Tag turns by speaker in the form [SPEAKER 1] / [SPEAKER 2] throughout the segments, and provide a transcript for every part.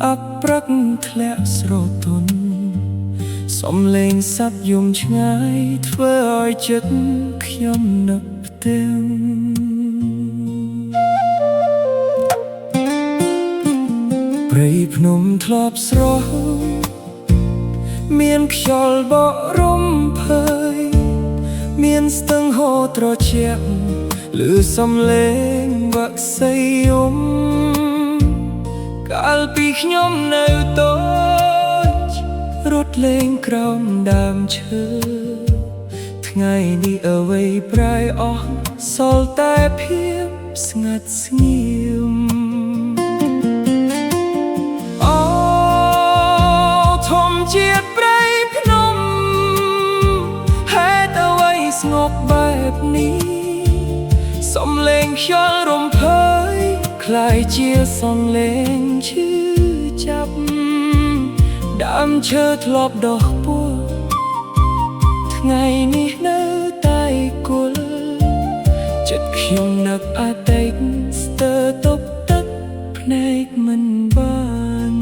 [SPEAKER 1] อับปรักធ្លាក់ស្រទន់សំឡេងសត្វយំឆ្ងាយធ្វើឲ្យចិត្តខ្ញុំនឹកផ្ទឹមព្រៃភ្នំធ្លាប់ស្រស់មានខ្យល់បក់រំភើយមានស្ទឹងហូរត្រជាក់ឮសំឡេងវ៉ាក់សីយំកាលពីខ្ញុំនៅតូចរត់លេងក្រោមដើមឈើថ្ងៃនេះអ្វីប្រែអស់សល់តែភាពស្ងាត់ស្ងៀមអូធម្មជាតិព្រៃភ្នំហេតុអ្វីស្ងប់បែបនេះសំឡេងខ្យល់រំភើយคล้ายជាសំឡេងឈឺចាប់ដើមឈើធ្លាប់ដុះពោលថ្ងៃនេះនៅតែគល់ចិត្តខ្ញុំនឹកអតីតស្ទើរទប់ទឹកភ្នែកមិនបាន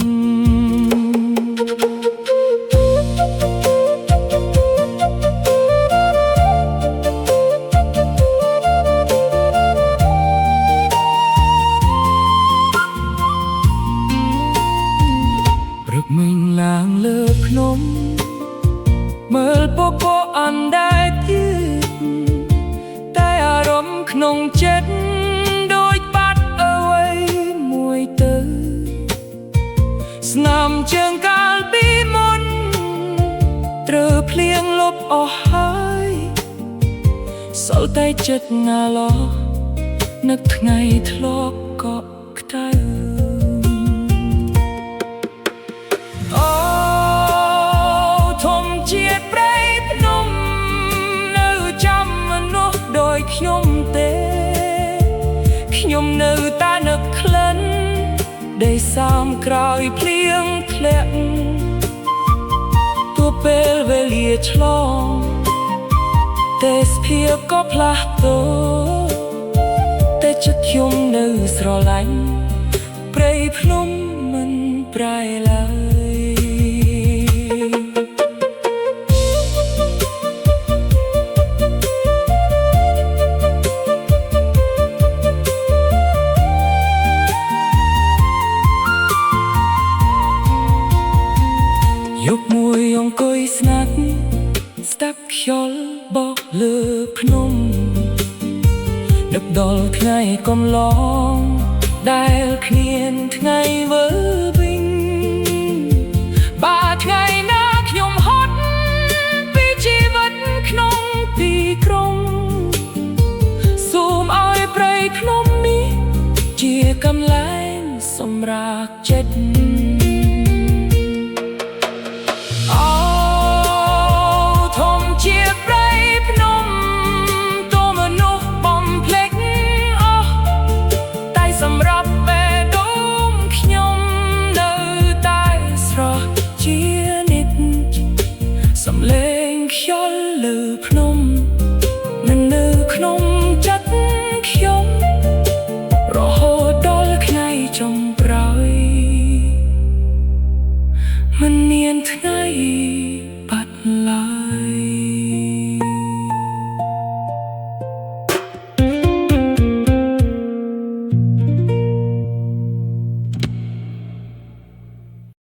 [SPEAKER 1] ព្រឹកមិញឡើងលើភ្នំមើលពពកអណ្ដែតទៀតតែអារម្មណ៍ក្នុងចិត្តដូចបាត់អ្វីមួយទៅស្នាមជើងកាលពីមុនត្រូវភ្លៀងលុបអស់ហើយសល់តែចិត្តណាឡោះនឹកថ្ងៃធ្លាប់កក់ក្តៅខ្ញុំទេខ្ញុំនៅតែនឹកក្លិនដីសាមក្រោយភ្លៀងធ្លាក់ទោះពេលវេលាឆ្លងទេសភាពក៏ផ្លាស់ប្ដូរតែចិត្តខ្ញុំនៅស្រឡាញ់ព្រៃភ្នំមិនប្រែឡើយយប់មួយអង្គុយស្ងាត់ស្ដាប់ខ្យល់បក់លើភ្នំនឹកដល់ថ្ងៃកំឡងដែលគ្មានថ្ងៃវិលវិញបើថ្ងៃណាខ្ញុំហត់ពីជីវិតក្នុងទីក្រុងសូមឲ្យព្រៃភ្នំនេះជាកន្លែងសម្រាប់ចិត្តសំឡេងខ្យល់លើភ្នំនៅក្នុង